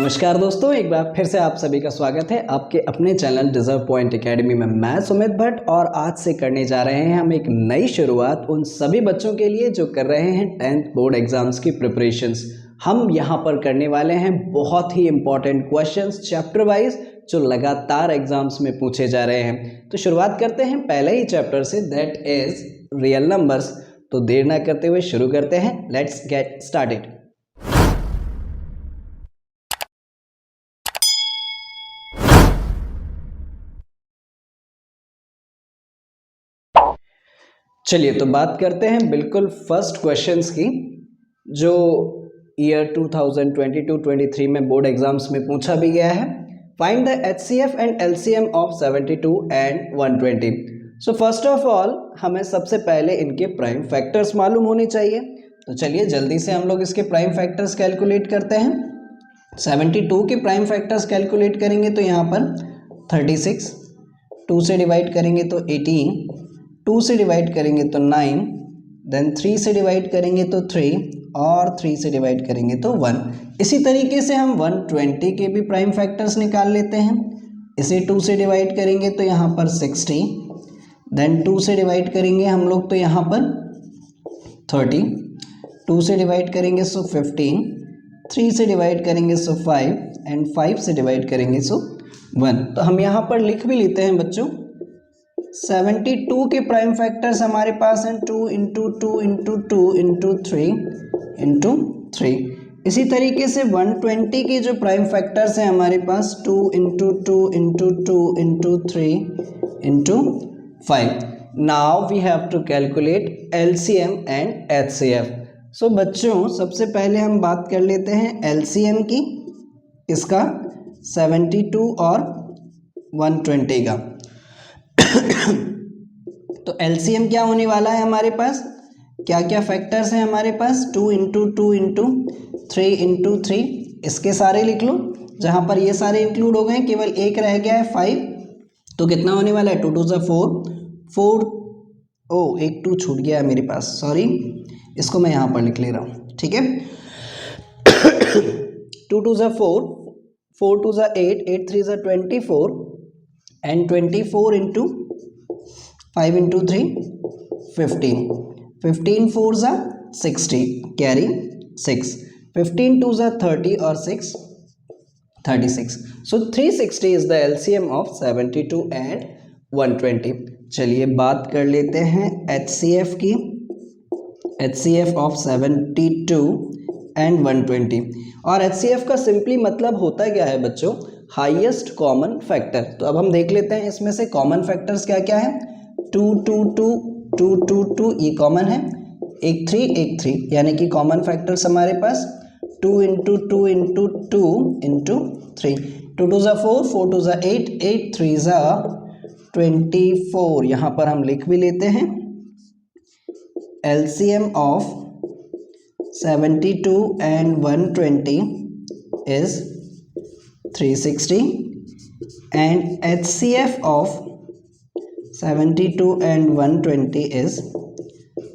नमस्कार दोस्तों, एक बार फिर से आप सभी का स्वागत है आपके अपने चैनल डिजर्व पॉइंट एकेडमी में। मैं सुमित भट्ट और आज से करने जा रहे हैं हम एक नई शुरुआत उन सभी बच्चों के लिए जो कर रहे हैं 10th बोर्ड एग्जाम्स की प्रिपरेशंस। हम यहां पर करने वाले हैं बहुत ही इंपॉर्टेंट क्वेश्चंस चैप्टर वाइज जो लगातार एग्जाम्स में पूछे जा रहे हैं। तो शुरुआत करते हैं पहले ही चैप्टर से, दैट इज रियल नंबर्स। तो देर ना करते हुए शुरू करते हैं, लेट्स गेट स्टार्टेड। चलिए तो बात करते हैं बिल्कुल फर्स्ट क्वेश्चंस की जो ईयर 2022-23 में बोर्ड एग्जाम्स में पूछा भी गया है। Find the HCF and LCM of 72 and 120। So first of all हमें सबसे पहले इनके प्राइम फैक्टर्स मालूम होने चाहिए। तो चलिए जल्दी से हम लोग इसके प्राइम फैक्टर्स कैलकुलेट करते हैं। 72 के प्राइम फैक्टर्स कैलकुलेट करेंगे तो यहाँ पर 36, 2 से डिवाइड करेंगे तो 18, 2 से डिवाइड करेंगे तो 9, देन 3 से डिवाइड करेंगे तो 3 और 3 से डिवाइड करेंगे तो 1। इसी तरीके से हम 120 के भी प्राइम फैक्टर्स निकाल लेते हैं। इसे 2 से डिवाइड करेंगे तो यहाँ पर 60, देन 2 से डिवाइड करेंगे हम लोग तो यहाँ पर 30, 2 से डिवाइड करेंगे सो 15, 3 से डिवाइड करेंगे सो 5 एंड 5 से डिवाइड करेंगे सो 1। तो हम यहाँ पर लिख भी लेते हैं बच्चों 72 के प्राइम फैक्टर्स हमारे पास हैं 2 इंटू 2 इंटू 2 इंटू 3 इंटू 3। इसी तरीके से 120 के जो प्राइम फैक्टर्स हैं हमारे पास 2 into 2 into 2 into 3 into 5। Now we have to calculate LCM and HCF. So बच्चों सबसे पहले हम बात कर लेते हैं एलसीएम की, इसका 72 और 120 का। तो एलसीएम क्या होने वाला है हमारे पास, क्या क्या फैक्टर्स हैं हमारे पास 2 इंटू 2 इंटू 3 इंटू 3। इसके सारे लिख लो, जहां पर ये सारे इंक्लूड हो गए, केवल एक रह गया है 5। तो कितना होने वाला है 2 2 4 4, ओ एक 2 छूट गया है मेरे पास, सॉरी, इसको मैं यहाँ पर लिख ले रहा हूँ, ठीक है। 2 2 4, 4 2 8, 8 3 24 and 24 into 5 into 3 15, 15 4s are 60, carry 6, 15 2s are 30 और 6 36। so 360 is the LCM of 72 and 120। चलिए बात कर लेते हैं HCF की, HCF of 72 and 120। और HCF का सिंपली मतलब होता क्या है बच्चों, हाईएस्ट कॉमन फैक्टर। तो अब हम देख लेते हैं इसमें से कॉमन फैक्टर्स क्या क्या है। 2 2 2 2 2 2 ये कॉमन है, एक 3 यानी कि कॉमन फैक्टर्स हमारे पास 2 इंटू 2 इंटू 2 इंटू 3। 2 2 4, 4 2 8, 8 3 24। यहाँ पर हम लिख भी लेते हैं LCM of 72 and 120 is 360 and HCF of 72 and 120 is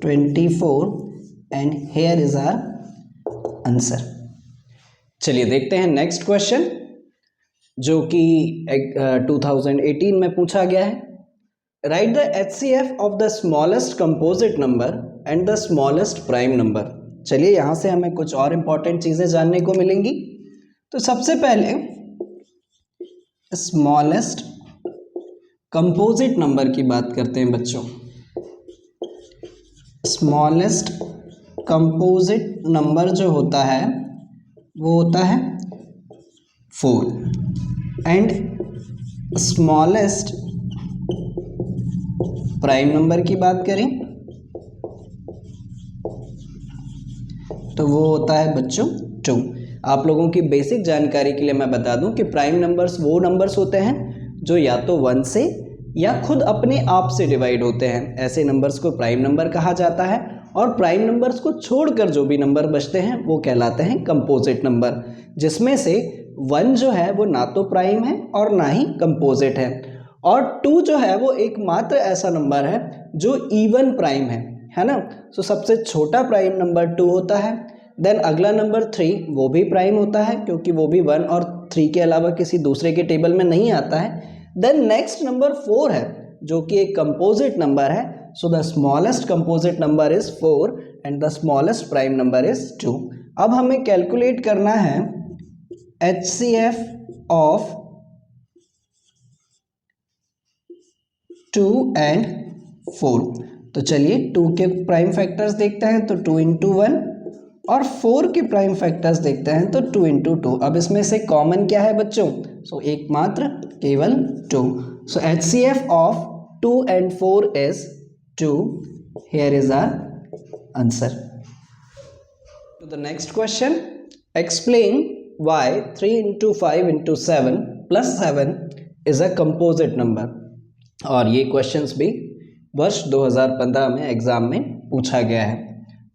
24 and here is our answer। चलिए देखते हैं नेक्स्ट क्वेश्चन जो कि 2018 में पूछा गया है। Right the HCF of the smallest composite number and the smallest prime number. चलिए यहाँ से हमें कुछ और इंपॉर्टेंट चीजें जानने को मिलेंगी। तो सबसे पहले स्मॉलेस्ट कंपोजिट नंबर की बात करते हैं बच्चों। स्मॉलेस्ट कंपोजिट नंबर जो होता है वो होता है 4 एंड स्मॉलेस्ट प्राइम नंबर की बात करें तो वो होता है बच्चों 2। आप लोगों की बेसिक जानकारी के लिए मैं बता दूं कि प्राइम नंबर्स वो नंबर्स होते हैं जो या तो 1 से या खुद अपने आप से डिवाइड होते हैं, ऐसे नंबर्स को प्राइम नंबर कहा जाता है। और प्राइम नंबर्स को छोड़कर जो भी नंबर बचते हैं वो कहलाते हैं कंपोजिट नंबर, जिसमें से 1 जो है वो ना तो प्राइम है और ना ही कंपोजिट है, और 2 जो है वो एकमात्र ऐसा नंबर है जो इवन प्राइम है ना। सो सबसे छोटा प्राइम नंबर 2 होता है, देन अगला नंबर 3 वो भी प्राइम होता है क्योंकि वो भी 1 और 3 के अलावा किसी दूसरे के टेबल में नहीं आता है। देन नेक्स्ट नंबर 4 है जो कि एक कंपोजिट नंबर है। So the smallest composite number is 4 and the smallest prime number is 2। अब हमें कैलकुलेट करना है HCF ऑफ 2 एंड 4। तो चलिए 2 के प्राइम फैक्टर्स देखते हैं तो 2 इंटू 1 और 4 के प्राइम फैक्टर्स देखते हैं तो 2 इंटू 2। अब इसमें से कॉमन क्या है बच्चों? सो एकमात्र केवल 2। सो HCF of 2 and 4 is 2. Here is our answer. To the next question, explain why 3 into 5 into 7 plus 7 is a composite number. और ये क्वेश्चंस भी वर्ष 2015 में एग्जाम में पूछा गया है।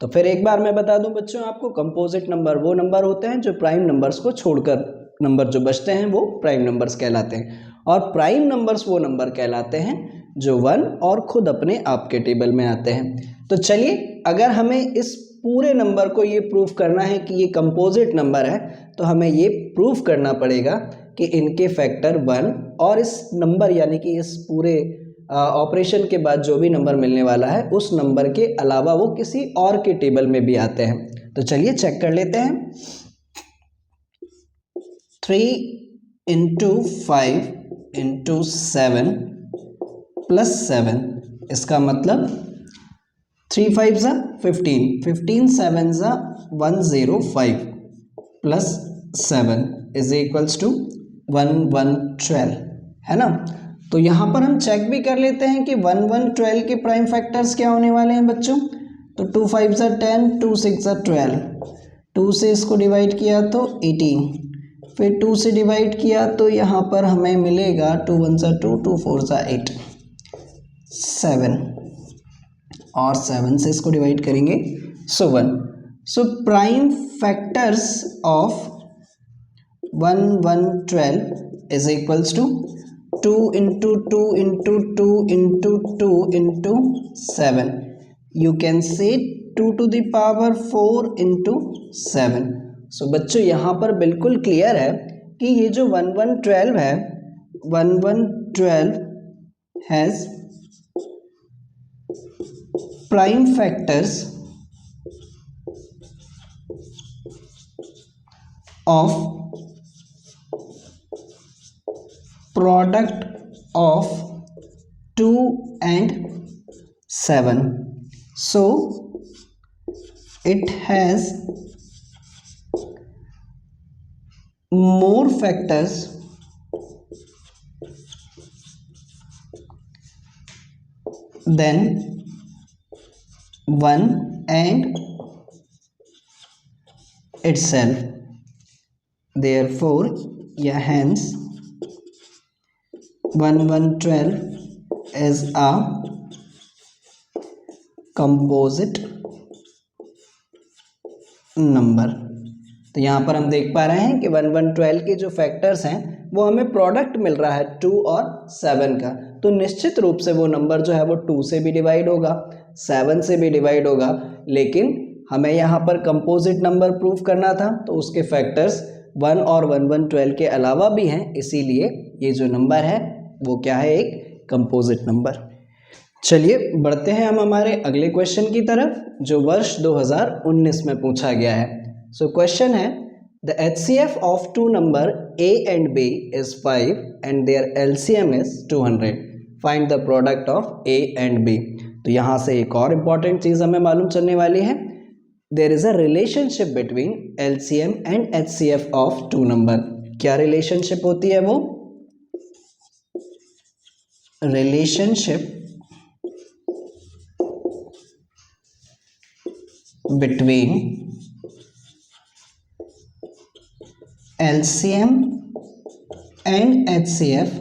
तो फिर एक बार मैं बता दूं बच्चों आपको, कंपोजिट नंबर वो नंबर होते हैं जो प्राइम नंबर्स को छोड़कर नंबर जो बचते हैं वो प्राइम नंबर्स कहलाते हैं, और प्राइम नंबर्स वो नंबर कहलाते हैं जो 1 और खुद अपने आप के टेबल में आते हैं। तो चलिए अगर हमें इस पूरे नंबर को ये प्रूफ करना है कि ये कंपोजिट नंबर है तो हमें ये प्रूफ करना पड़ेगा कि इनके फैक्टर 1 और इस नंबर यानी कि इस पूरे ऑपरेशन के बाद जो भी नंबर मिलने वाला है उस नंबर के अलावा वो किसी और के टेबल में भी आते हैं। तो चलिए चेक कर लेते हैं। 3 इंटू 5 इंटू 7 प्लस 7, इसका मतलब 3 5 ज़ा 15, 15 7 ज़ा 105 प्लस 7 इज इक्वल्स टू 1112, है ना। तो यहाँ पर हम चेक भी कर लेते हैं कि 1112 के प्राइम फैक्टर्स क्या होने वाले हैं बच्चों। तो 2 5 ज़ा 10, 2 6 ज़ा 12, 2 से इसको डिवाइड किया तो 18, फिर 2 से डिवाइड किया तो यहाँ पर हमें मिलेगा 2 1 ज़ा 2, 2 4 ज़ा 8, 7, और 7 से इसको डिवाइड करेंगे so 1। So prime factors of 1112 is equals to 2 into 2 into 2 into 2 into 7, you can say 2 to the power 4 into 7। So बच्चों यहाँ पर बिल्कुल क्लियर है कि ये जो 1112 है, 1112 has prime factors of product of 2 and 7, so it has more factors than 1 and itself, therefore yeah, hence 1112 is a composite number। तो यहाँ पर हम देख पा रहे हैं कि 1112 के जो फैक्टर्स हैं वो हमें प्रोडक्ट मिल रहा है 2 और 7 का, तो निश्चित रूप से वो नंबर जो है वो 2 से भी डिवाइड होगा, 7 से भी डिवाइड होगा, लेकिन हमें यहाँ पर कंपोजिट नंबर प्रूफ करना था तो उसके फैक्टर्स 1 और 1112 के अलावा भी हैं, इसीलिए ये जो नंबर है वो क्या है, एक कंपोजिट नंबर। चलिए बढ़ते हैं हम हमारे अगले क्वेश्चन की तरफ जो वर्ष 2019 में पूछा गया है। सो क्वेश्चन है the HCF of 2 number A and B is 5 and their LCM is 200, find the product of A and B। तो यहाँ से एक और इम्पॉर्टेंट चीज़ हमें मालूम चलने वाली है, there is a relationship between LCM and HCF of 2 number. क्या रिलेशनशिप होती है वो? relationship between LCM and HCF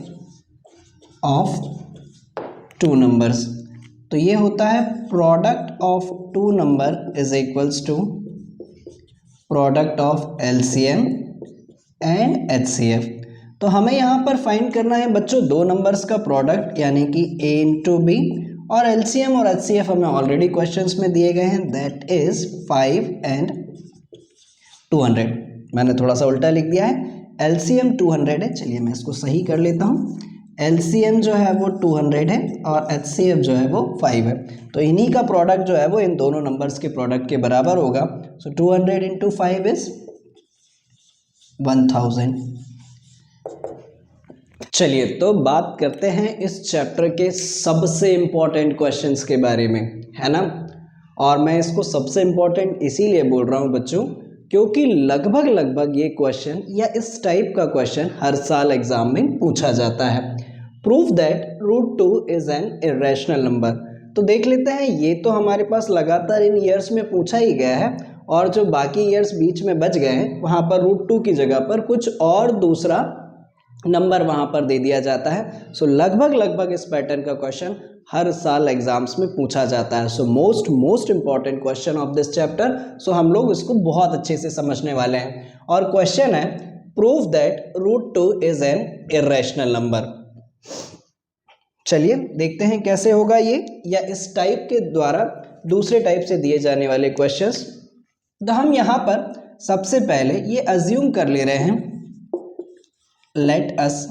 of 2 numbers। तो ये होता है product of 2 number is equals to product of LCM and HCF। तो हमें यहाँ पर फाइंड करना है बच्चों 2 नंबर्स का प्रोडक्ट यानी कि A इंटू B, और LCM और HCF हमें ऑलरेडी क्वेश्चंस में दिए गए हैं, दैट इज 5 एंड 200, मैंने थोड़ा सा उल्टा लिख दिया है। LCM 200 है, चलिए मैं इसको सही कर लेता हूँ। LCM जो है वो 200 है और HCF जो है वो 5 है, तो इन्हीं का प्रोडक्ट जो है वो इन दोनों नंबर्स के प्रोडक्ट के बराबर होगा। सो 200 इंटू 5 इज 1000। चलिए तो बात करते हैं इस चैप्टर के सबसे इम्पोर्टेंट क्वेश्चंस के बारे में, है ना। और मैं इसको सबसे इम्पोर्टेंट इसीलिए बोल रहा हूँ बच्चों, क्योंकि लगभग ये क्वेश्चन या इस टाइप का क्वेश्चन हर साल एग्जाम में पूछा जाता है। Prove that √2 is an irrational number. तो देख लेते हैं, ये तो हमारे पास लगातार इन ईयर्स में पूछा ही गया है, और जो बाकी ईयर्स बीच में बच गए हैं वहाँ पर √2 की जगह पर कुछ और दूसरा नंबर वहाँ पर दे दिया जाता है। सो लगभग इस पैटर्न का क्वेश्चन हर साल एग्जाम्स में पूछा जाता है। So most important question of this chapter. So हम लोग इसको बहुत अच्छे से समझने वाले हैं। और क्वेश्चन है, prove that √2 is an irrational number. चलिए देखते हैं कैसे होगा ये, या इस टाइप के द्वारा दूसरे टाइप से दिए जाने वाले क्वेश्चंस। तो हम यहाँ पर सबसे पहले ये अज्यूम कर ले रहे हैं, let us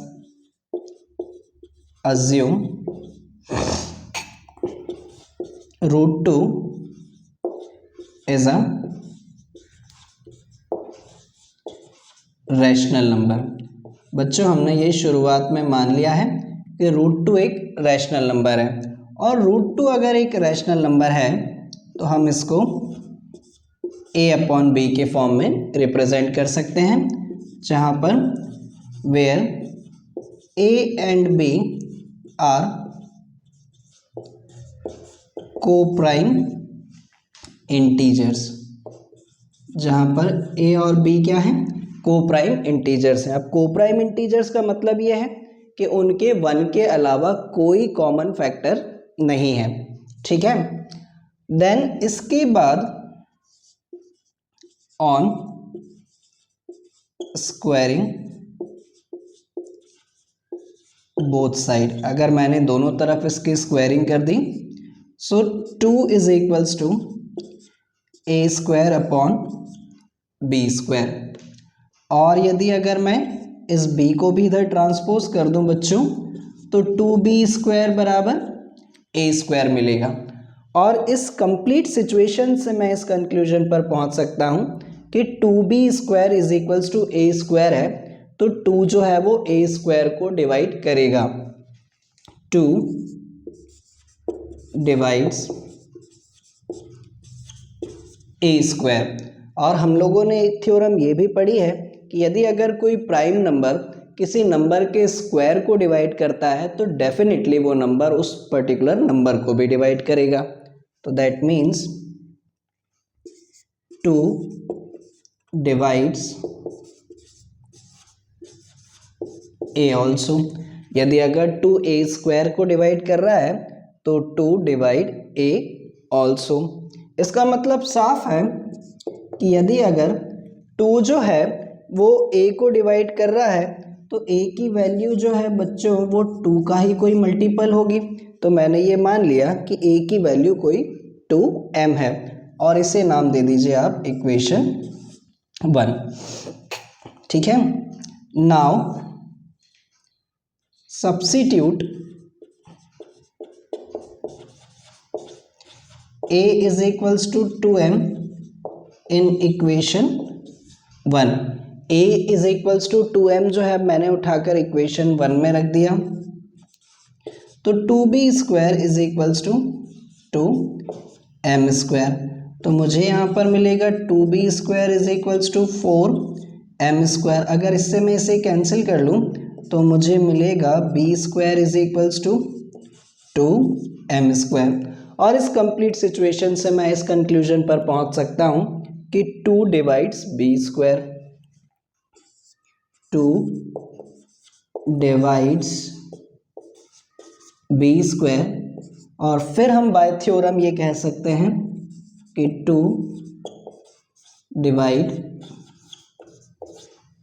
assume √2 is a rational number. बच्चों हमने ये शुरुआत में मान लिया है कि √2 एक रैशनल नंबर है, और √2 अगर एक रैशनल नंबर है तो हम इसको a/b के फॉर्म में रिप्रेजेंट कर सकते हैं, जहाँ पर where a and b are coprime integers, जहाँ पर a और b क्या है, को-प्राइम इंटीजर्स हैं। अब को-प्राइम इंटीजर्स का मतलब ये है कि उनके 1 के अलावा कोई कॉमन फैक्टर नहीं है, ठीक है। देन इसके बाद ऑन स्क्वायरिंग बोथ साइड, अगर मैंने दोनों तरफ इसकी स्क्वायरिंग कर दी, so 2 is equals to a² upon b²। और यदि अगर मैं इस b को भी इधर ट्रांसपोज कर दूं बच्चों, तो 2b² बराबर a² मिलेगा। और इस कंप्लीट सिचुएशन से मैं इस कंक्लूजन पर पहुंच सकता हूं कि 2b² is equals to a² है, तो 2 जो है वो a² को डिवाइड करेगा। 2 डिवाइड्स a²। और हम लोगों ने एक थ्योरम ये भी पढ़ी है कि यदि अगर कोई प्राइम नंबर किसी नंबर के स्क्वायर को डिवाइड करता है तो डेफिनेटली वो नंबर उस पर्टिकुलर नंबर को भी डिवाइड करेगा। तो that means 2 divides a also. यदि अगर 2 a² को डिवाइड कर रहा है तो 2 डिवाइड a ऑल्सो। इसका मतलब साफ है कि यदि अगर 2 जो है वो a को डिवाइड कर रहा है तो a की वैल्यू जो है बच्चों वो 2 का ही कोई मल्टीपल होगी। तो मैंने ये मान लिया कि a की वैल्यू कोई 2m है, और इसे नाम दे दीजिए आप इक्वेशन 1, ठीक है। Now substitute a is equals to 2m in equation 1। a is equals to 2m जो है मैंने उठाकर इक्वेशन 1 में रख दिया, तो 2b² is equals to 2m²। तो मुझे यहाँ पर मिलेगा 2b² is equals to 4m²। अगर इससे मैं इसे कैंसिल कर लूँ तो मुझे मिलेगा b² is equals to 2m²। और इस कंप्लीट सिचुएशन से मैं इस कंक्लूजन पर पहुंच सकता हूं कि 2 डिवाइड्स b², 2 डिवाइड्स b²। और फिर हम बाय थ्योरम ये कह सकते हैं कि 2 डिवाइड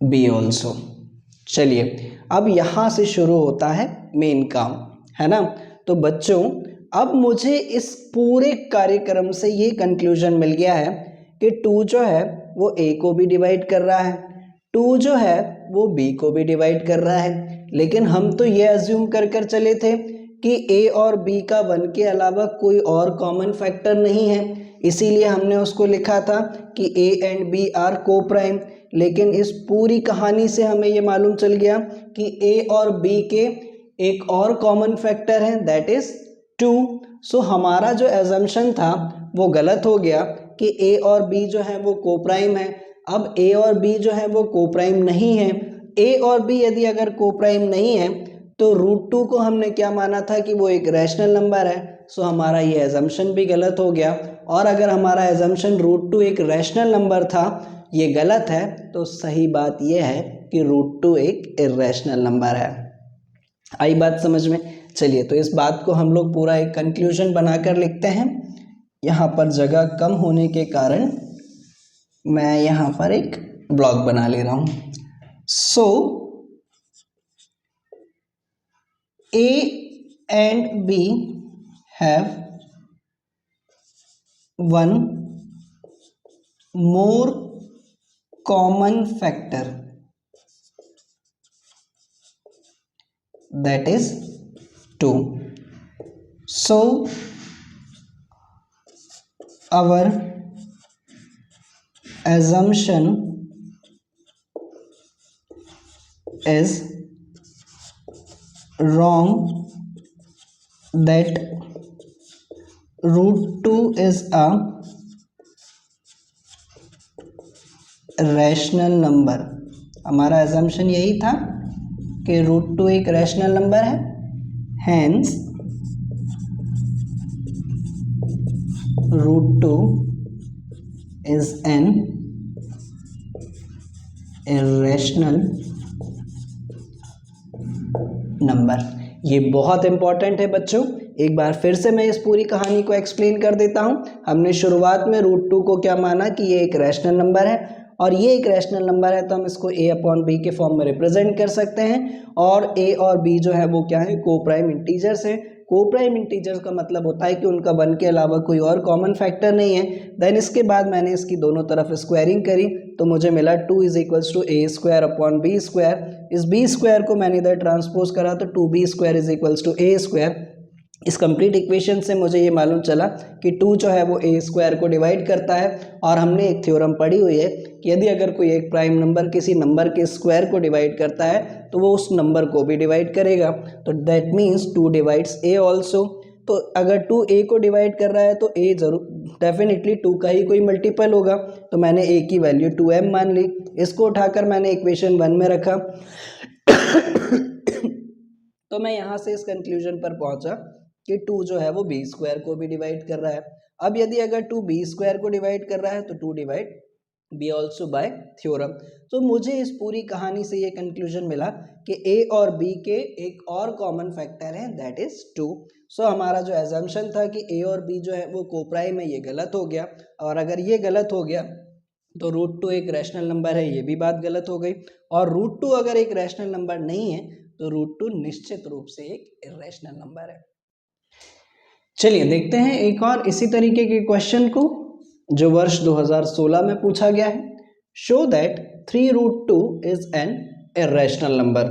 b ऑल्सो। चलिए अब यहाँ से शुरू होता है मेन काम, है ना। तो बच्चों अब मुझे इस पूरे कार्यक्रम से ये कंक्लूजन मिल गया है कि 2 जो है वो a को भी डिवाइड कर रहा है, 2 जो है वो b को भी डिवाइड कर रहा है, लेकिन हम तो ये अज्यूम कर चले थे कि a और b का 1 के अलावा कोई और कॉमन फैक्टर नहीं है, इसीलिए हमने उसको लिखा था कि a एंड b आर को प्राइम। लेकिन इस पूरी कहानी से हमें ये मालूम चल गया कि a और b के एक और कॉमन फैक्टर है, दैट इज 2। सो हमारा जो एजम्पशन था वो गलत हो गया कि a और b जो है वो को प्राइम है। अब a और b जो है वो को प्राइम नहीं है, a और b यदि अगर को प्राइम नहीं है तो √2 को हमने क्या माना था कि वो एक रैशनल नंबर है। सो हमारा ये एजम्पशन भी गलत हो गया, और अगर हमारा एजम्पशन √2 एक रैशनल नंबर था ये गलत है, तो सही बात ये है कि √2 एक इर्रेशनल नंबर है। आई बात समझ में? चलिए, तो इस बात को हम लोग पूरा एक कंक्लूजन बनाकर लिखते हैं। यहाँ पर जगह कम होने के कारण मैं यहाँ पर एक ब्लॉक बना ले रहा हूँ। सो A and B have one more common factor, that is 2. So our assumption is wrong that √2 is a rational number. हमारा assumption यही था कि √2 एक रैशनल नंबर है, hence √2 is an irrational number. ये बहुत इंपॉर्टेंट है बच्चों, एक बार फिर से मैं इस पूरी कहानी को एक्सप्लेन कर देता हूँ। हमने शुरुआत में √2 को क्या माना कि ये एक रैशनल नंबर है, और ये एक रैशनल नंबर है तो हम इसको a अपॉन b के फॉर्म में रिप्रेजेंट कर सकते हैं, और a और b जो है वो क्या है, को प्राइम इंटीजर्स है। को प्राइम इंटीजर्स का मतलब होता है कि उनका 1 के अलावा कोई और कॉमन फैक्टर नहीं है। देन इसके बाद मैंने इसकी दोनों तरफ स्क्वायरिंग करी तो मुझे मिला 2 is equals to a square upon b square. इस b स्क्वायर को मैंने इधर ट्रांसपोज करा तो 2b square is equals to a square. इस कंप्लीट इक्वेशन से मुझे ये मालूम चला कि 2 जो है वो a स्क्वायर को डिवाइड करता है, और हमने एक थ्योरम पढ़ी हुई है कि यदि अगर कोई एक प्राइम नंबर किसी नंबर के स्क्वायर को डिवाइड करता है तो वो उस नंबर को भी डिवाइड करेगा, तो that means 2 divides a also. तो अगर 2 a को डिवाइड कर रहा है तो a जरूर डेफिनेटली 2 का ही कोई मल्टीपल होगा, तो मैंने a की वैल्यू 2m मान ली। इसको उठाकर मैंने इक्वेशन 1 में रखा तो मैं यहाँ से इस कंक्लूजन पर पहुंचा कि 2 जो है वो b स्क्वायर को भी डिवाइड कर रहा है। अब यदि अगर 2 b स्क्वायर को डिवाइड कर रहा है तो 2 divide b also bye theorem. तो मुझे इस पूरी कहानी से ये कंक्लूजन मिला कि a और b के एक और कॉमन फैक्टर है, दैट इज 2। सो हमारा जो एजम्पशन था कि a और b जो है वो को प्राइम है, ये गलत हो गया, और अगर ये गलत हो गया तो √2 एक रैशनल नंबर है, ये भी बात गलत हो गई। और √2 अगर एक रैशनल नंबर नहीं है तो √2 निश्चित रूप से एक इर्रेशनल नंबर है। चलिए देखते हैं एक और इसी तरीके के क्वेश्चन को जो वर्ष 2016 में पूछा गया है। Show that 3√2 is an irrational number.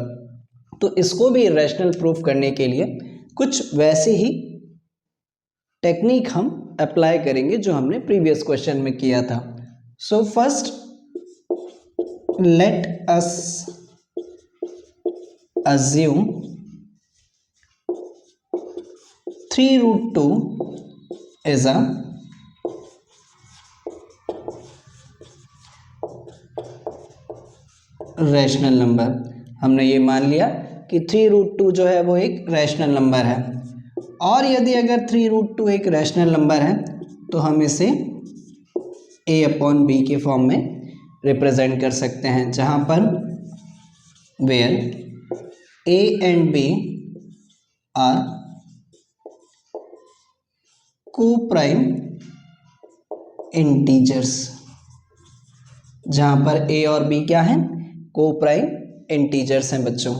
तो इसको भी इर्रेशनल प्रूफ करने के लिए कुछ वैसे ही टेक्निक हम अप्लाई करेंगे जो हमने प्रीवियस क्वेश्चन में किया था। So first let us assume 3√2 is a rational number. हमने ये मान लिया कि 3√2 जो है वो एक रैशनल नंबर है, और यदि अगर 3√2 एक रैशनल नंबर है तो हम इसे a अपॉन b के फॉर्म में रिप्रेजेंट कर सकते हैं, जहाँ पर where a and b are co-prime integers, जहां पर a और b क्या है, को-प्राइम इंटीजर्स हैं बच्चों।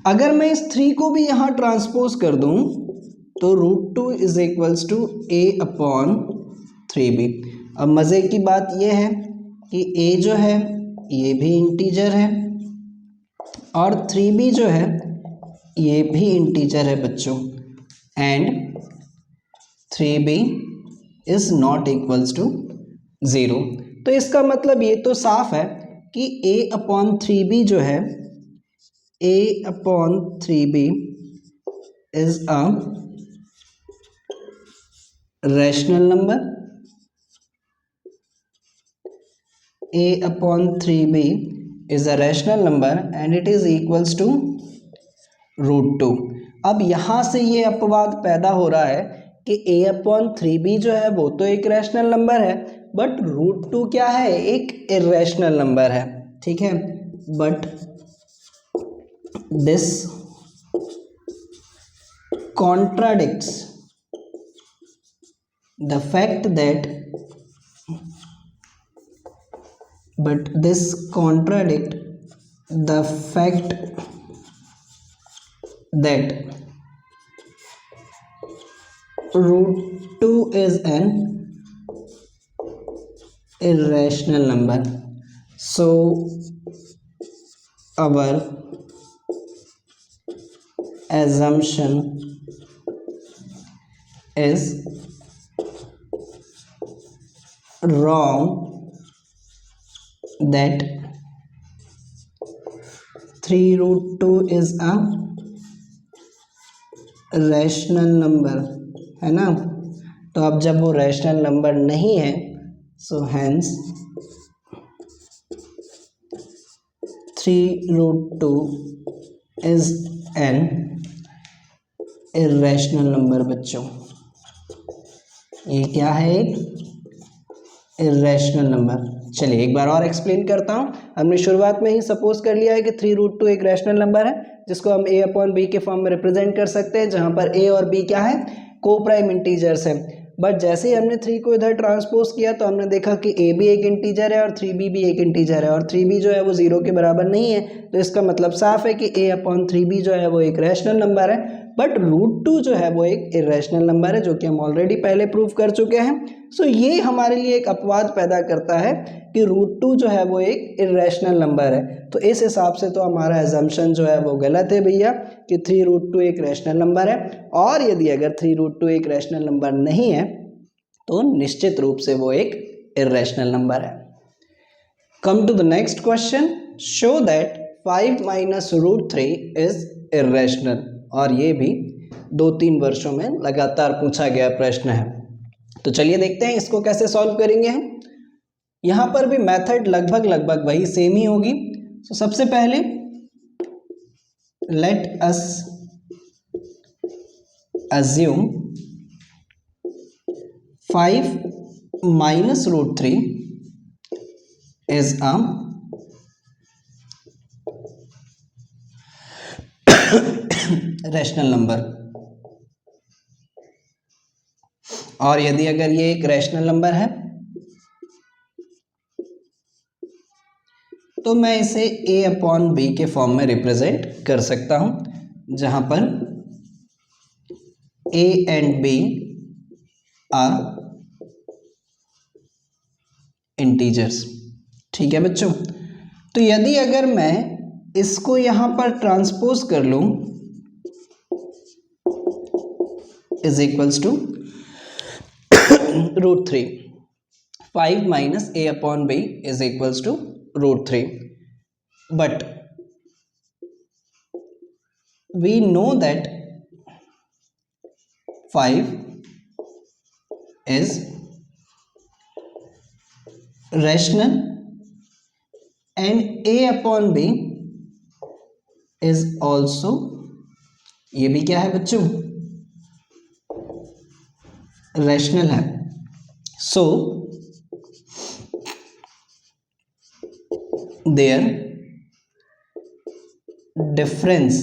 अगर मैं इस 3 को भी यहां ट्रांसपोज कर दूं तो √2 is equals to a upon 3b। अब मज़े की बात यह है कि a जो है ये भी इंटीजर है और 3b जो है ये भी इंटीजर है बच्चों, and 3b is not equals to 0। तो इसका मतलब ये तो साफ है कि a/3b जो है a/3b is a rational number. a/3b is a rational number and it is equals to √2। अब यहाँ से ये अपवाद पैदा हो रहा है कि a/3b जो है वो तो एक रैशनल नंबर है, बट √2 क्या है, एक इर्रेशनल नंबर है। ठीक है, but this contradicts the fact that √2 is an irrational number. So our assumption is wrong that 3√2 is a rational number, है ना। तो अब जब वो रैशनल नंबर नहीं है, so hence 3√2 is an irrational number. बच्चों ये क्या है, एक इर्रेशनल नंबर। चलिए एक बार और एक्सप्लेन करता हूँ। हमने शुरुआत में ही सपोज कर लिया है कि 3√2 एक रैशनल नंबर है जिसको हम a/b के फॉर्म में रिप्रेजेंट कर सकते हैं, जहाँ पर a और b क्या है, को प्राइम इंटीजर्स हैं। बट जैसे ही हमने 3 को इधर ट्रांसपोज किया तो हमने देखा कि a भी एक इंटीजर है और 3b भी एक इंटीजर है, और 3b जो है वो 0 के बराबर नहीं है। तो इसका मतलब साफ है कि a/3b जो है वो एक रैशनल नंबर है, बट √2 जो है वो एक इर्रेशनल नंबर है, जो कि हम ऑलरेडी पहले प्रूव कर चुके हैं। सो ये हमारे लिए एक अपवाद पैदा करता है कि √2 जो है वो एक इर्रेशनल नंबर है। तो इस हिसाब से तो हमारा एजम्पशन जो है वो गलत है भैया, कि 3√2 एक रैशनल नंबर है। और यदि अगर 3√2 एक रैशनल नंबर नहीं है तो निश्चित रूप से वो एक इर्रेशनल नंबर है। Come to the next question, show that 5 - √3 is irrational. और ये भी 2-3 वर्षों में लगातार पूछा गया प्रश्न है। तो चलिए देखते हैं इसको कैसे सॉल्व करेंगे हम। यहाँ पर भी मेथड लगभग वही सेम ही होगी। तो सबसे पहले let us assume 5 - √3 is a rational number. और यदि अगर ये एक रैशनल नंबर है तो मैं इसे a/b के फॉर्म में रिप्रेजेंट कर सकता हूं, जहां पर a and b are integers. ठीक है बच्चों, तो यदि अगर मैं इसको यहां पर ट्रांसपोज कर लूं, is equals to √3, 5 - a/b is equals to √3, but we know that 5 is rational and a/b is also, ये भी क्या है बच्चों, रैशनल है। सो देयर डिफरेंस,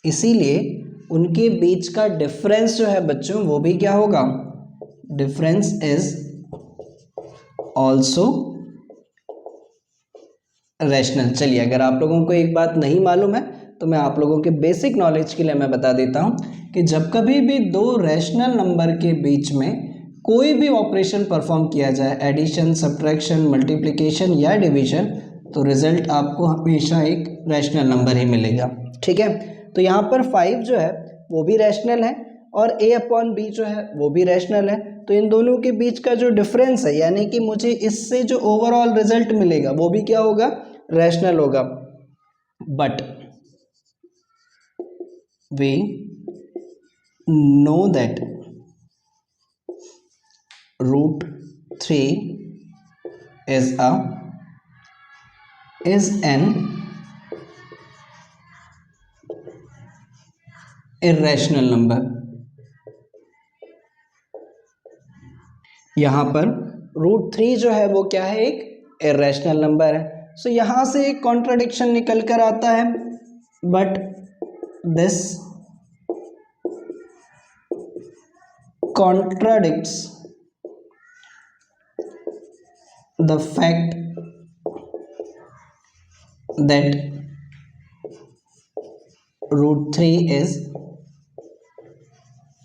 इसीलिए उनके बीच का डिफरेंस जो है बच्चों वो भी क्या होगा, डिफरेंस इज ऑल्सो रैशनल। चलिए अगर आप लोगों को एक बात नहीं मालूम है तो मैं आप लोगों के बेसिक नॉलेज के लिए मैं बता देता हूँ कि जब कभी भी दो रैशनल नंबर के बीच में कोई भी ऑपरेशन परफॉर्म किया जाए, एडिशन, सब्ट्रैक्शन, मल्टीप्लिकेशन या डिवीजन, तो रिजल्ट आपको हमेशा एक रैशनल नंबर ही मिलेगा। ठीक है, तो यहाँ पर 5 जो है वो भी रैशनल है और a/b जो है वो भी रैशनल है। तो इन दोनों के बीच का जो डिफरेंस है, यानी कि मुझे इससे जो ओवरऑल रिजल्ट मिलेगा वो भी क्या होगा, रैशनल होगा। But we know that √3 is an irrational number। यहाँ पर √3 जो है वो क्या है, एक इरेशनल नंबर है। सो यहाँ से एक कॉन्ट्राडिक्शन निकल कर आता है, but this contradicts the fact that √3 is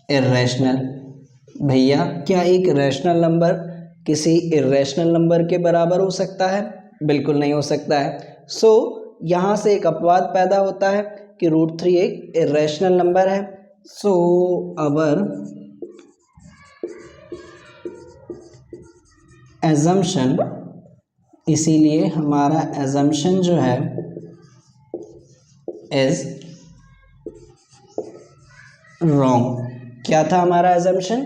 irrational. भैया क्या एक रैशनल नंबर किसी इरेशनल नंबर के बराबर हो सकता है? बिल्कुल नहीं हो सकता है। सो यहाँ से एक अपवाद पैदा होता है कि √3 एक इरेशनल नंबर है। सो अवर एजम्पशन, इसीलिए हमारा एजम्पशन जो है इज रॉन्ग। क्या था हमारा एजम्पशन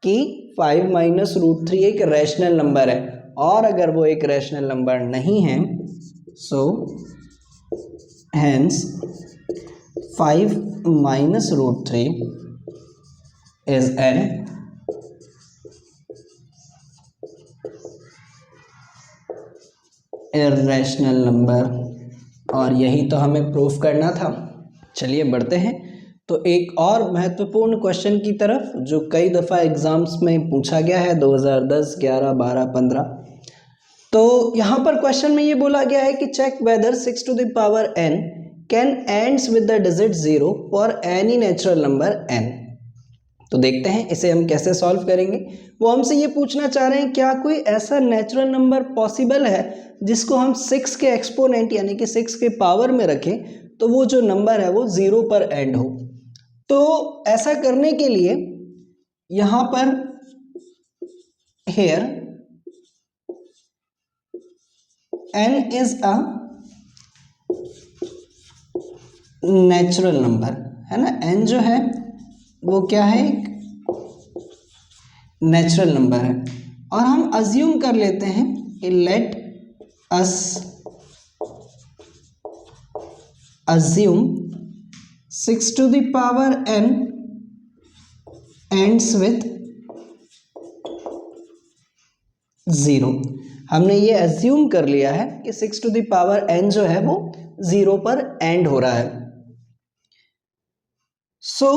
कि 5 माइनस √3 एक रैशनल नंबर है, और अगर वो एक रैशनल नंबर नहीं है, so hence 5 minus √3 is an irrational number. और यही तो हमें प्रूफ करना था। चलिए बढ़ते हैं तो एक और महत्वपूर्ण क्वेश्चन की तरफ, जो कई दफ़ा एग्जाम्स में पूछा गया है 2010, 11, 12, 15। तो यहाँ पर क्वेश्चन में ये बोला गया है कि check whether 6 to the power n can ends with the digit 0 for any natural number n। तो देखते हैं इसे हम कैसे सॉल्व करेंगे। वो हमसे ये पूछना चाह रहे हैं क्या कोई ऐसा नेचुरल नंबर पॉसिबल है जिसको हम 6 के एक्सपोनेंट यानी कि 6 के पावर में रखें तो वो जो नंबर है वो 0 पर एंड हो। तो ऐसा करने के लिए यहां पर here n is a natural number, है ना। n जो है वो क्या है, एक नेचुरल नंबर है। और हम अज्यूम कर लेते हैं कि let us assume 6 to the power n ends with 0। हमने ये अज्यूम कर लिया है कि 6 to the power n जो है वो 0 पर एंड हो रहा है। सो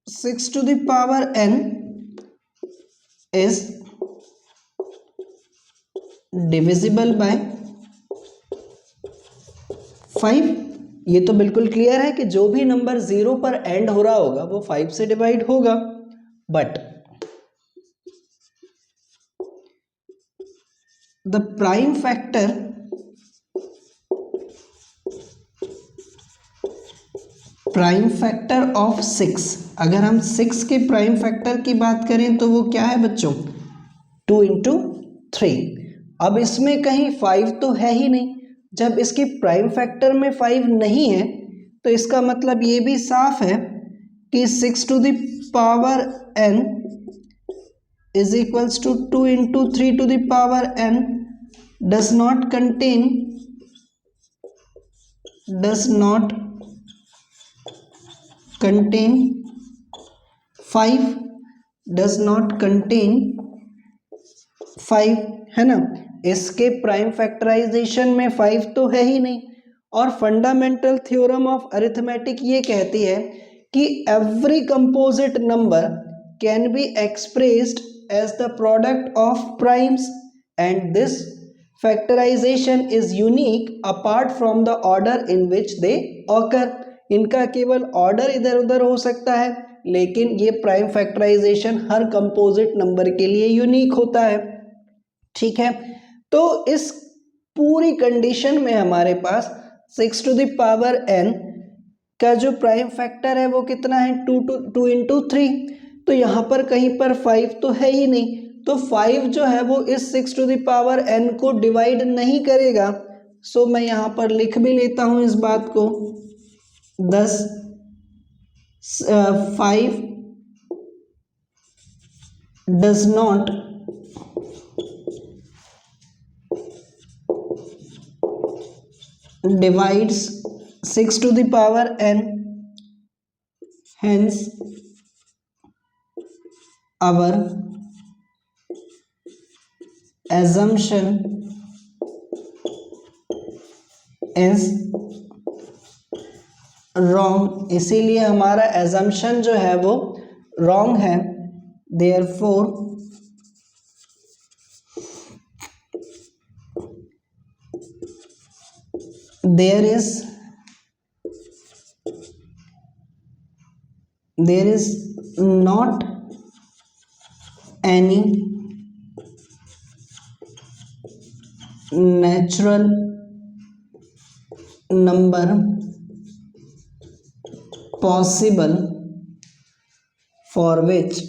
6 to the power n is divisible by 5। ये तो बिल्कुल क्लियर है कि जो भी नंबर 0 पर एंड हो रहा होगा वो 5 से डिवाइड होगा। But the prime factor of 6, अगर हम 6 के प्राइम फैक्टर की बात करें तो वो क्या है बच्चों, 2 into 3। अब इसमें कहीं 5 तो है ही नहीं। जब इसके प्राइम फैक्टर में 5 नहीं है तो इसका मतलब ये भी साफ है कि 6 to the power n is equals to 2 into 3 to the power n does not contain 5 है ना। इसके प्राइम फैक्टराइजेशन में 5 तो है ही नहीं। और फंडामेंटल थ्योरम ऑफ अरिथमेटिक ये कहती है कि every composite number can be expressed as the product of primes and this factorisation is unique apart from the order in which they occur. इनका केवल ऑर्डर इधर उधर हो सकता है, लेकिन ये प्राइम फैक्टराइजेशन हर कंपोजिट नंबर के लिए यूनिक होता है। ठीक है, तो इस पूरी कंडीशन में हमारे पास 6 टू द पावर n का जो प्राइम फैक्टर है वो कितना है, 2 इंटू 3। तो यहाँ पर कहीं पर 5 तो है ही नहीं, तो 5 जो है वो इस 6 टू द पावर n को डिवाइड नहीं करेगा। सो मैं यहाँ पर लिख भी लेता हूँ इस बात को, 5 does not divides 6 to the power n, hence our assumption is wrong। इसीलिए हमारा assumption जो है वो wrong है। therefore there is not any natural number possible for which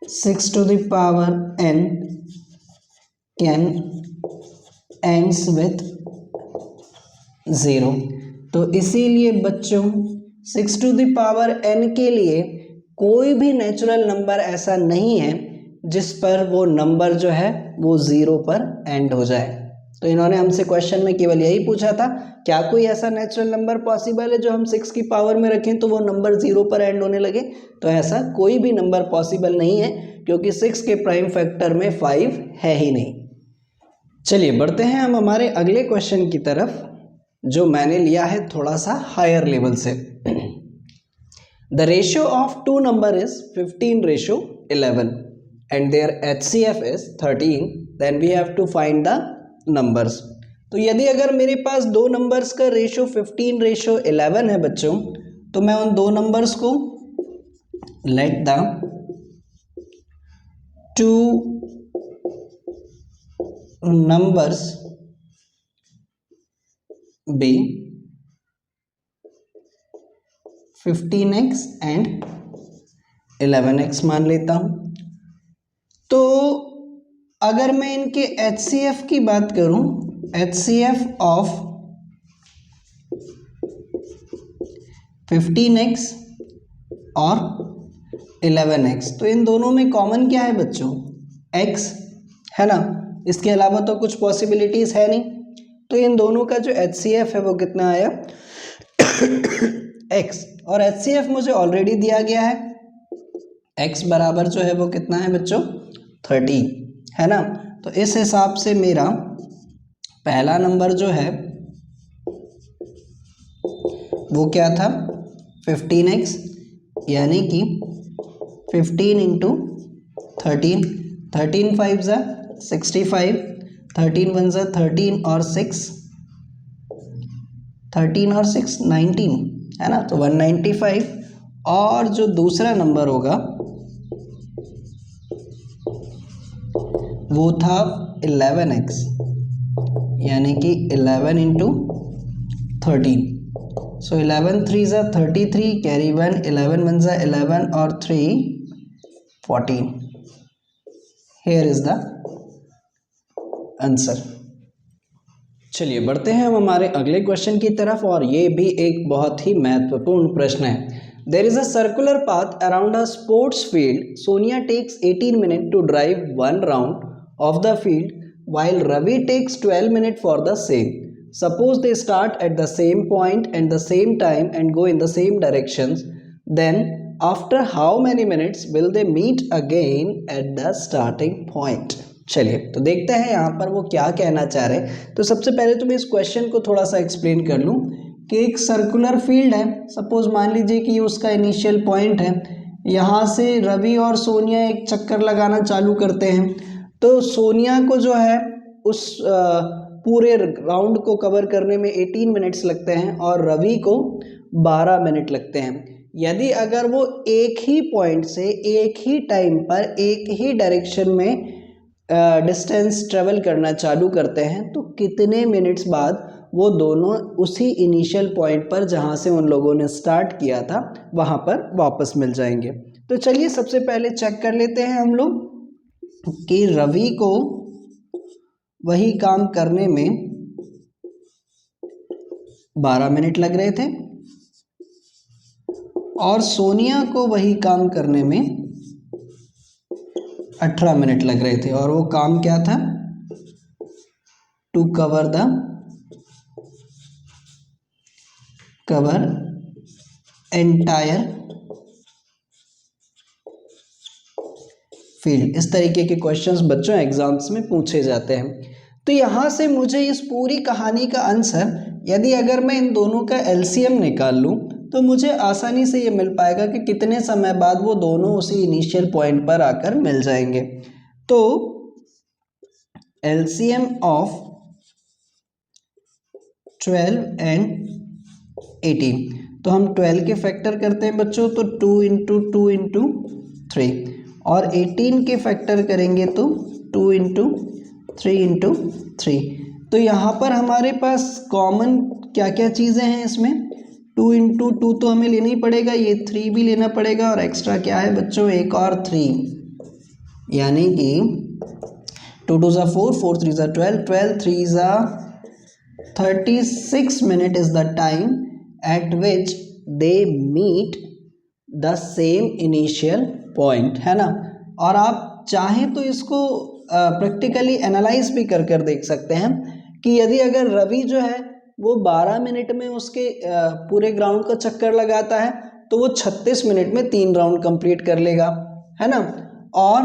6 to the power n can ends with 0। तो इसीलिए बच्चों 6 to the power n के लिए कोई भी नेचुरल नंबर ऐसा नहीं है जिस पर वो नंबर जो है वो 0 पर एंड हो जाए। तो इन्होंने हमसे क्वेश्चन में केवल यही पूछा था, क्या कोई ऐसा नेचुरल नंबर पॉसिबल है जो हम 6 की पावर में रखें तो वो नंबर 0 पर एंड होने लगे। तो ऐसा कोई भी नंबर पॉसिबल नहीं है, क्योंकि 6 के प्राइम फैक्टर में 5 है ही नहीं। चलिए बढ़ते हैं हम हमारे अगले क्वेश्चन की तरफ, जो मैंने लिया है थोड़ा सा हायर लेवल से। The ratio of two number is 15:11 and their HCF is 13, then we have to find the numbers. तो यदि अगर मेरे पास दो नंबर्स का रेशियो 15:11 है बच्चों, तो मैं उन दो नंबर्स को let the two numbers be 15x and 11x मान लेता हूं। तो अगर मैं इनके HCF की बात करूं, HCF ऑफ 15x और 11x, तो इन दोनों में कॉमन क्या है बच्चों, x है ना, इसके अलावा तो कुछ पॉसिबिलिटीज है नहीं। तो इन दोनों का जो HCF है वो कितना आया x, और HCF मुझे ऑलरेडी दिया गया है, x बराबर जो है वो कितना है बच्चों 13 है ना। तो इस हिसाब से मेरा पहला नंबर जो है वो क्या था 15x, यानी कि 15 इंटू 13, 13 5 ज़ा 65, 13 1 ज़ा 13 और 6, 13 और 6 19 है ना, तो 195। और जो दूसरा नंबर होगा वो था 11x, यानी कि 11 इंटू 13। सो 11 3 ज़ा 33, कैरी 1, 11 1 ज़ा 11 और 3 14। Here is the answer. चलिए बढ़ते हैं हम हमारे अगले क्वेश्चन की तरफ, और ये भी एक बहुत ही महत्वपूर्ण प्रश्न है। There is a circular path around a sports field. Sonia takes 18 minute to drive 1 round of the field while Ravi takes 12 minutes for the same. Suppose they start at the same point and the same time and go in the same directions, then after how many minutes will they meet again at the starting point? चलिए तो देखते हैं यहाँ पर वो क्या कहना चाह रहे हैं। तो सबसे पहले तो मैं इस क्वेश्चन को थोड़ा सा एक्सप्लेन कर लूँ कि एक सर्कुलर फील्ड है, सपोज मान लीजिए कि उसका इनिशियल पॉइंट है यहाँ से रवि और सोनिया एक चक्कर लगाना चालू करते हैं। तो सोनिया को जो है उस पूरे राउंड को कवर करने में 18 मिनट्स लगते हैं और रवि को 12 मिनट लगते हैं। यदि अगर वो एक ही पॉइंट से एक ही टाइम पर एक ही डायरेक्शन में डिस्टेंस ट्रेवल करना चालू करते हैं तो कितने मिनट्स बाद वो दोनों उसी इनिशियल पॉइंट पर जहाँ से उन लोगों ने स्टार्ट किया था वहाँ पर वापस मिल जाएंगे। तो चलिए सबसे पहले चेक कर लेते हैं हम लोग कि रवि को वही काम करने में 12 मिनट लग रहे थे और सोनिया को वही काम करने में 18 मिनट लग रहे थे। और वो काम क्या था? To cover entire field. इस तरीके के क्वेश्चंस बच्चों एग्जाम्स में पूछे जाते हैं। तो यहाँ से मुझे इस पूरी कहानी का आंसर, यदि अगर मैं इन दोनों का एलसीएम निकाल लूँ तो मुझे आसानी से ये मिल पाएगा कि कितने समय बाद वो दोनों उसी इनिशियल पॉइंट पर आकर मिल जाएंगे। तो एलसीएम ऑफ 12 एंड 18, तो हम 12 के फैक्टर करते हैं बच्चों, तो 2 इंटू 2 इंटू 3, और 18 के फैक्टर करेंगे तो 2 इंटू 3 इंटू 3। तो यहाँ पर हमारे पास कॉमन क्या क्या चीज़ें हैं इसमें? 2 इंटू 2 तो हमें लेना ही पड़ेगा, ये 3 भी लेना पड़ेगा, और एक्स्ट्रा क्या है बच्चों? एक और 3, यानी कि 2 2 ज़ा 4, 4 3 ज़ा 12, 12 3 ज़ा 36 minute is the time at which they meet the same initial point, है ना। और आप चाहें तो इसको प्रैक्टिकली एनालाइज भी कर कर देख सकते हैं कि यदि अगर रवि जो है वो 12 मिनट में उसके पूरे ग्राउंड का चक्कर लगाता है तो वो 36 मिनट में 3 राउंड कंप्लीट कर लेगा, है ना। और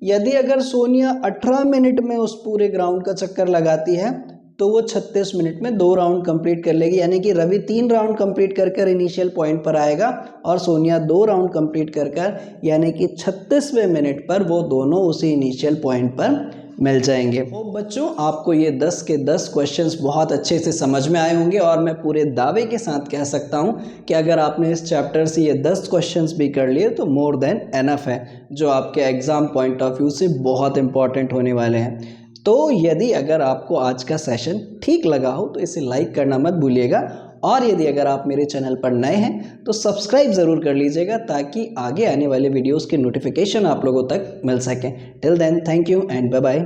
यदि अगर सोनिया 18 मिनट में उस पूरे ग्राउंड का चक्कर लगाती है तो वो 36 मिनट में 2 राउंड कंप्लीट कर लेगी, यानी कि रवि 3 राउंड कंप्लीट कर कर इनिशियल पॉइंट पर आएगा और सोनिया 2 राउंड कंप्लीट कर कर, यानी कि 36वें मिनट पर वो दोनों उसी इनिशियल पॉइंट पर मिल जाएंगे। तो बच्चों आपको ये 10 के 10 क्वेश्चंस बहुत अच्छे से समझ में आए होंगे और मैं पूरे दावे के साथ कह सकता हूँ कि अगर आपने इस चैप्टर से ये 10 क्वेश्चंस भी कर लिए तो मोर देन एनफ है, जो आपके एग्जाम पॉइंट ऑफ व्यू से बहुत इंपॉर्टेंट होने वाले हैं। तो यदि अगर आपको आज का सेशन ठीक लगा हो तो इसे लाइक करना मत भूलिएगा, और यदि अगर आप मेरे चैनल पर नए हैं तो सब्सक्राइब ज़रूर कर लीजिएगा ताकि आगे आने वाले वीडियोस के नोटिफिकेशन आप लोगों तक मिल सकें। Till then thank you and bye bye.